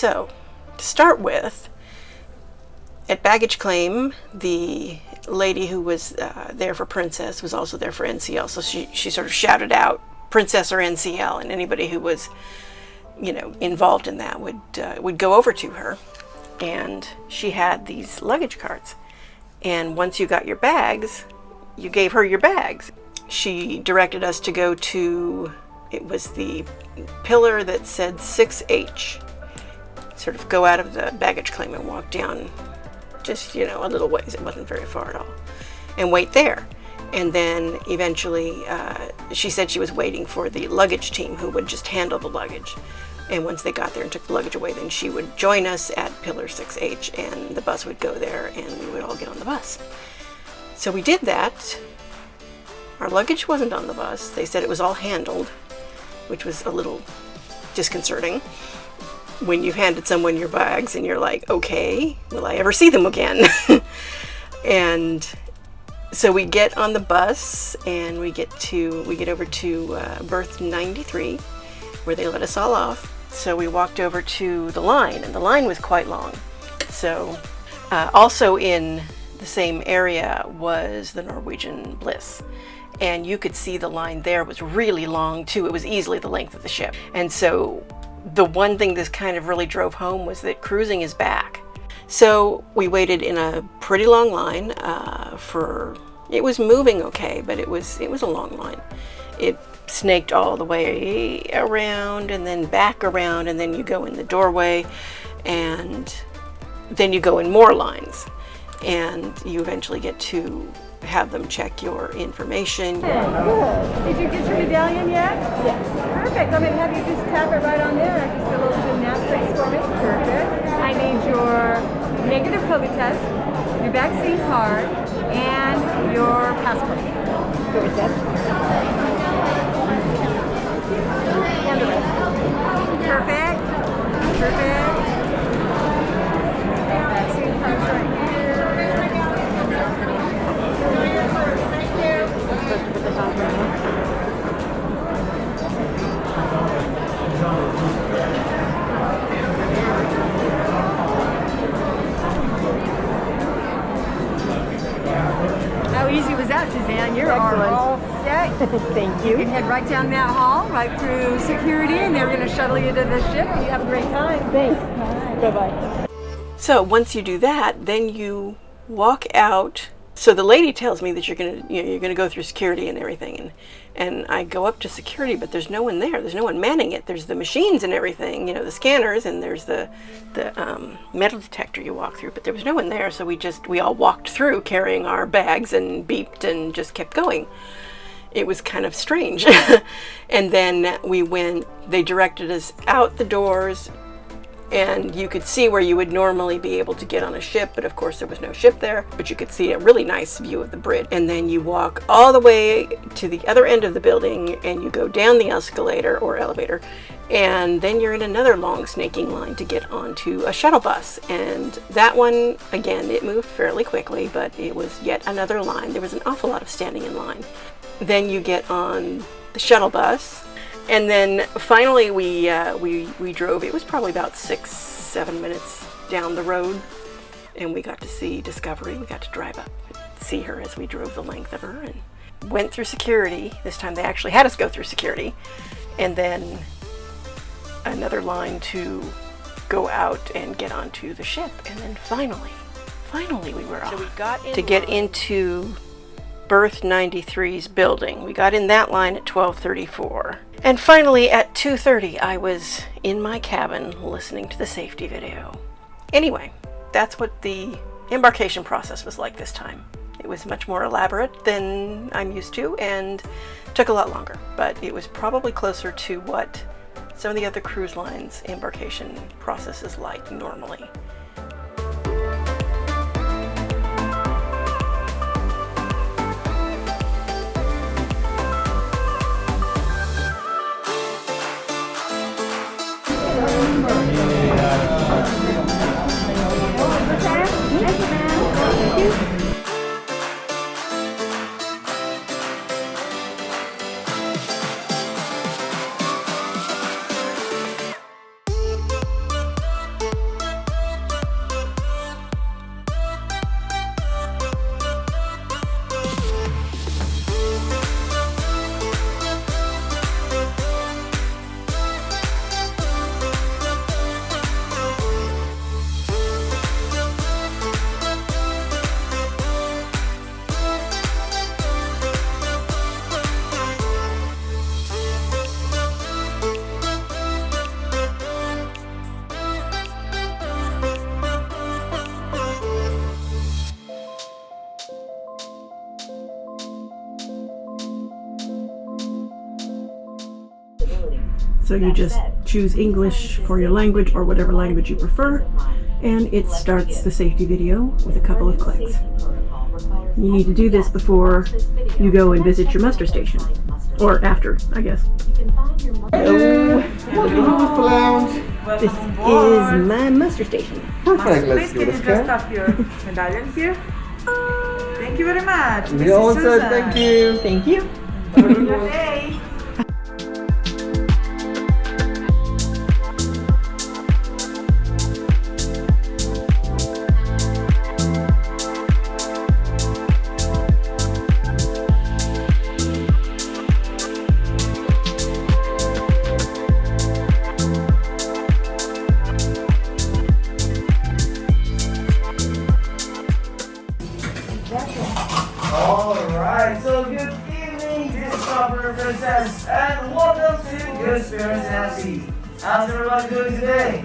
So, to start with, at baggage claim, the lady who was there for Princess was also there for NCL. So she sort of shouted out Princess or NCL, and anybody who was, you know, involved in that would go over to her. And she had these luggage carts. And once you got your bags, you gave her your bags. She directed us to go to, it was the pillar that said 6H. Sort of go out of the baggage claim and walk down just, you know, a little ways. It wasn't very far at all. And wait there. And then eventually she said she was waiting for the luggage team who would just handle the luggage. And once they got there and took the luggage away, then she would join us at pillar 6H, and the bus would go there and we would all get on the bus. So we did that. Our luggage wasn't on the bus. They said it was all handled, which was a little disconcerting when you've handed someone your bags and you're like, okay, will I ever see them again? And so we get on the bus and we get over to berth 93, where they let us all off. So we walked over to the line, and the line was quite long. So also in the same area was the Norwegian Bliss, and you could see the line there was really long too. It was easily the length of the ship. And so the one thing this kind of really drove home was that cruising is back. So we waited in a pretty long line it was moving okay, but it was a long line. It snaked all the way around and then back around, and then you go in the doorway, and then you go in more lines, and you eventually get to have them check your information. Good. Did you get your medallion yet? Yes. Perfect. I'm going to have you just tap it right on there. Just a little gymnastics for me. Perfect. I need your negative COVID test, your vaccine card, and your passport. COVID test. And the rest. Perfect. Perfect. Vaccine card's right here. How easy was that, Suzanne? You're all set. Thank you. You can head right down that hall, right through security, and they're going to shuttle you to the ship, and you have a great time. Thanks. Bye-bye. So once you do that, then you walk out. So the lady tells me that you're gonna go through security and everything, and I go up to security, but there's no one there. There's no one manning it. There's the machines and everything, the scanners, and there's the metal detector you walk through, but there was no one there. So we all walked through carrying our bags and beeped and just kept going. It was kind of strange. And then they directed us out the doors, and you could see where you would normally be able to get on a ship, but of course there was no ship there, but you could see a really nice view of the bridge. And then you walk all the way to the other end of the building, and you go down the escalator or elevator, and then you're in another long snaking line to get onto a shuttle bus. And that one, again, it moved fairly quickly, but it was yet another line. There was an awful lot of standing in line. Then you get on the shuttle bus, and then finally we drove. It was probably about 6-7 minutes down the road, and we got to see Discovery. We got to drive up and see her as we drove the length of her, and went through security. This time they actually had us go through security, and then another line to go out and get onto the ship. And then finally we were off. So we got to get into berth 93's building. We got in that line at 12:34. And finally at 2:30 I was in my cabin listening to the safety video. Anyway, that's what the embarkation process was like this time. It was much more elaborate than I'm used to and took a lot longer, but it was probably closer to what some of the other cruise lines' embarkation process is like normally. So you just choose English for your language or whatever language you prefer, and it starts the safety video with a couple of clicks. You need to do this before you go and visit your muster station. Or after, I guess. Hello. Lounge. This is my muster station. Perfect. Let's Please, give can it you a just scan. tap your medallion here? Thank you very much. We all said thank you. Thank you. Hey. Alright, so good evening, Discover Princess, and welcome to Good Spirits at Sea. How's everybody doing today?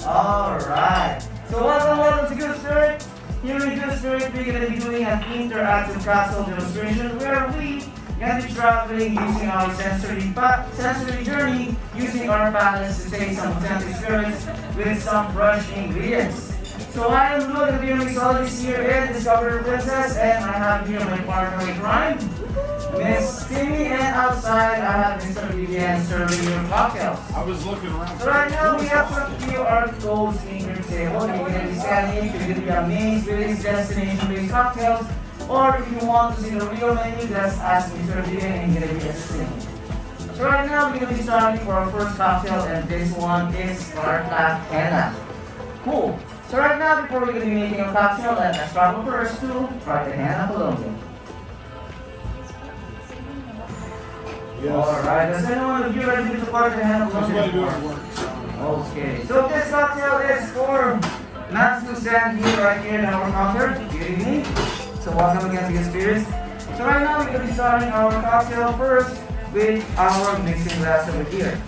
Alright, so welcome to Good Spirit. Here in Good Spirit, we're going to be doing an interactive castle demonstration where we going to be traveling using our sensory journey, using our palace to taste some authentic spirits with some fresh ingredients. So I am Lou, the mixologist here in Discover Princess, and I have here my partner in crime, Miss Timmy, and outside I have Mr. Vivian serving your cocktails. I was looking around. So right now we have some QR codes in your table. You're going to be scanning to get the amazed with these destination-based cocktails, or if you want to see the real menu, just ask Mr. Vivian and you're going to be assisting. So right now we're going to be starting for our first cocktail, and this one is Cartagena. Cool. So right now, before we're going to be making a cocktail, let us travel first to Cartagena, Colombia. Alright, does anyone of you ready to Cartagena, Somebody do Colombia? our work. Okay, so this cocktail is for Nancy Sand here, right here in our counter. Good evening. So welcome again to your spirits. So right now, we're going to be starting our cocktail first with our mixing glass over here.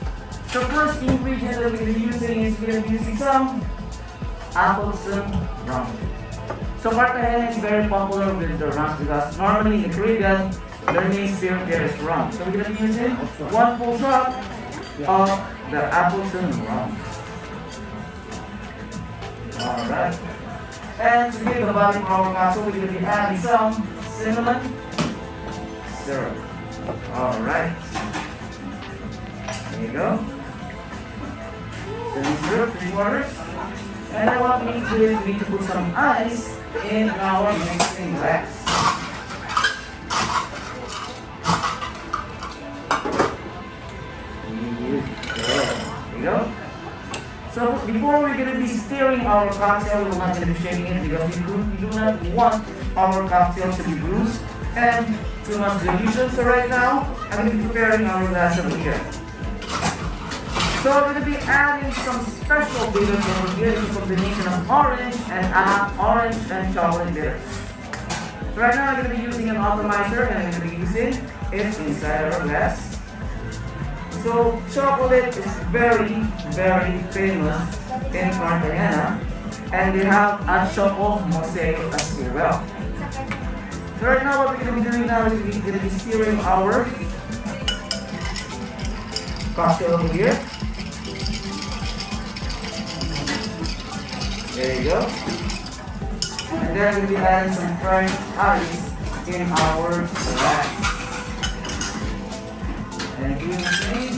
So first ingredient that we're going to be using is we're going to be using some Appleton rum. So Cartagena is very popular with the rum because normally in the Caribbean, their main spirit there is rum. So we're going to be using 1 full drop of the Appleton rum. Alright. And to give the body for our cocktail, we're going to be adding some cinnamon syrup. Alright. There you go. Cinnamon syrup, 3 quarters. And then what we need to do is we need to put some ice in our mixing glass. There we go. So before we're going to be stirring our cocktail, we're not going to be shaking it because we do not want our cocktail to be bruised and too much dilution. So right now, I'm going to be preparing our glass over here. So we're going to be adding some special bitters over here. It's a combination of orange and chocolate bitters. So right now I'm going to be using an atomizer, and I'm going to be using it inside our glass. So chocolate is very, very famous in Cartagena, and we have a chocolate mosaic as well. So right now what we're going to be doing now is we're going to be stirring our cocktail over here. There you go. And then we'll be adding some fresh ice in our glass. And do the same.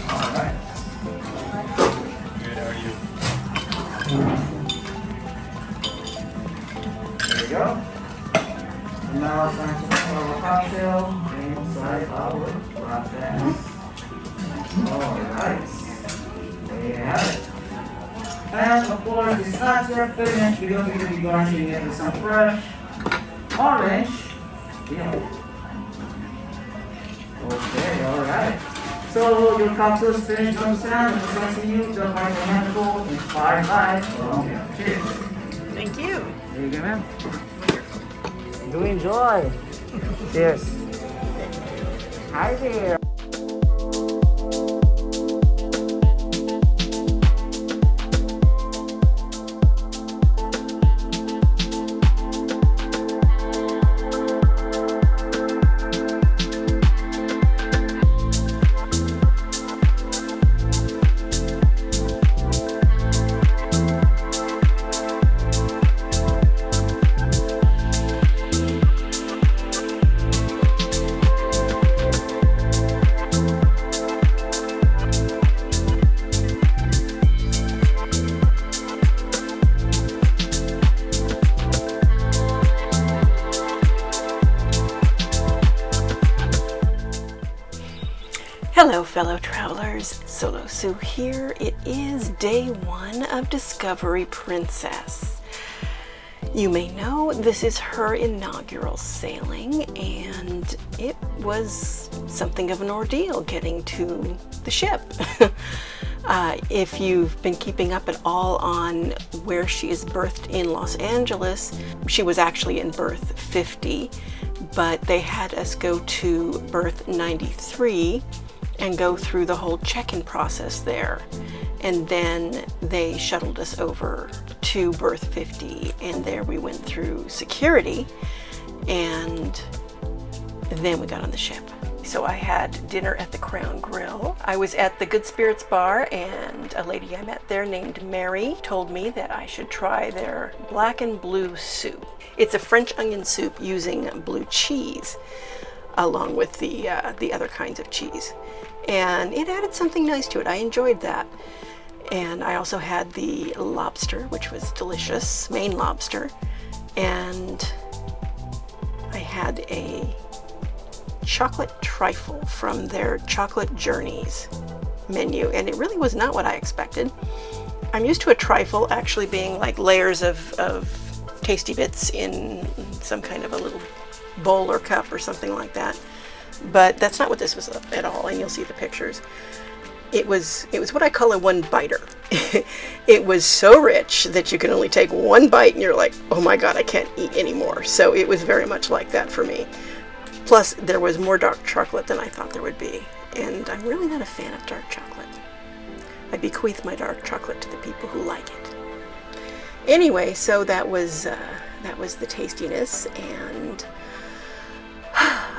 Alright. Good, how are you? There you go. And now it's time to put our cocktail inside our glass. Alright. There you have it. And of course, it's not yet finished because we're going to be garnishing it with some fresh orange peel. Okay, alright. So your cocktail is finished on sound, and it's nice to you, the Cartagena inspired by Colombia. Cheers. Thank you. There you go, ma'am. Do enjoy. Cheers. Hi there. fellow travelers, Solo Sue here. It is day 1 of Discovery Princess. You may know this is her inaugural sailing, and it was something of an ordeal getting to the ship. If you've been keeping up at all on where she is berthed in Los Angeles, she was actually in berth 50, but they had us go to berth 93 and go through the whole check-in process there. And then they shuttled us over to berth 50, and there we went through security, and then we got on the ship. So I had dinner at the Crown Grill. I was at the Good Spirits Bar, and a lady I met there named Mary told me that I should try their black and blue soup. It's a French onion soup using blue cheese, along with the other kinds of cheese. And it added something nice to it. I enjoyed that. And I also had the lobster, which was delicious, Maine lobster. And I had a chocolate trifle from their Chocolate Journeys menu, and it really was not what I expected. I'm used to a trifle actually being like layers of tasty bits in some kind of a little bowl or cup or something like that, but that's not what this was at all, and you'll see the pictures. It was what I call a one-biter. It was so rich that you can only take one bite and you're like, oh my god, I can't eat anymore. So it was very much like that for me. Plus, there was more dark chocolate than I thought there would be, and I'm really not a fan of dark chocolate. I bequeath my dark chocolate to the people who like it. Anyway, so that was the tastiness, and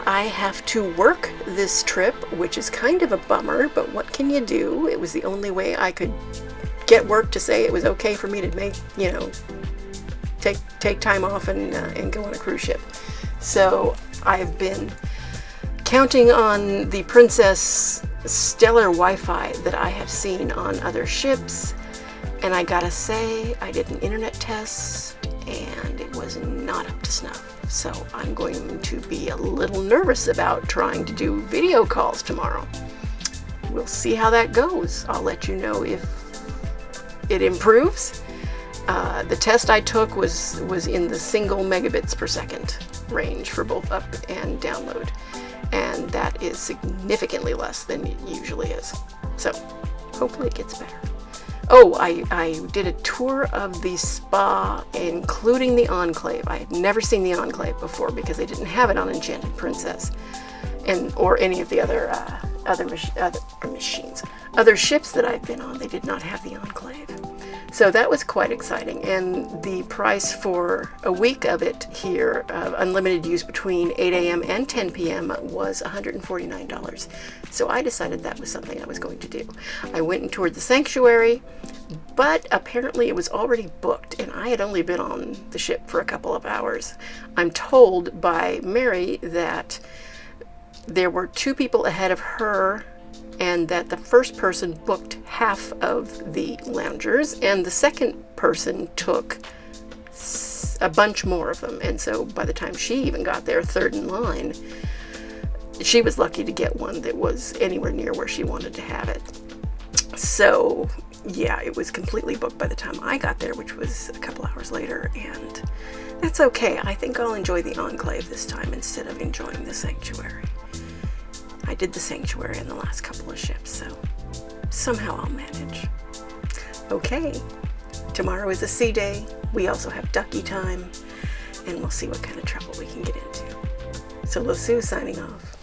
I have to work this trip, which is kind of a bummer, but what can you do? It was the only way I could get work to say it was okay for me to make, take time off and go on a cruise ship. So I've been counting on the Princess stellar Wi-Fi that I have seen on other ships, and I gotta say, I did an internet test and it was not up to snuff. So I'm going to be a little nervous about trying to do video calls tomorrow. We'll see how that goes. I'll let you know if it improves. The test I took was in the single megabits per second range for both up and download, and that is significantly less than it usually is. So hopefully it gets better. Oh, I did a tour of the spa, including the Enclave. I had never seen the Enclave before because they didn't have it on Enchanted Princess, or any of the other ships that I've been on. They did not have the Enclave. So that was quite exciting, and the price for a week of it here, unlimited use between 8 a.m. and 10 p.m. was $149. So I decided that was something I was going to do. I went and toured the sanctuary, but apparently it was already booked, and I had only been on the ship for a couple of hours. I'm told by Mary that there were 2 people ahead of her, and that the first person booked half of the loungers, and the second person took a bunch more of them. And so by the time she even got there, third in line, she was lucky to get one that was anywhere near where she wanted to have it. So yeah, it was completely booked by the time I got there, which was a couple hours later, and that's okay. I think I'll enjoy the Enclave this time instead of enjoying the sanctuary. I did the sanctuary in the last couple of ships, so somehow I'll manage. Okay, tomorrow is a sea day. We also have ducky time, and we'll see what kind of trouble we can get into. Solo Sue signing off.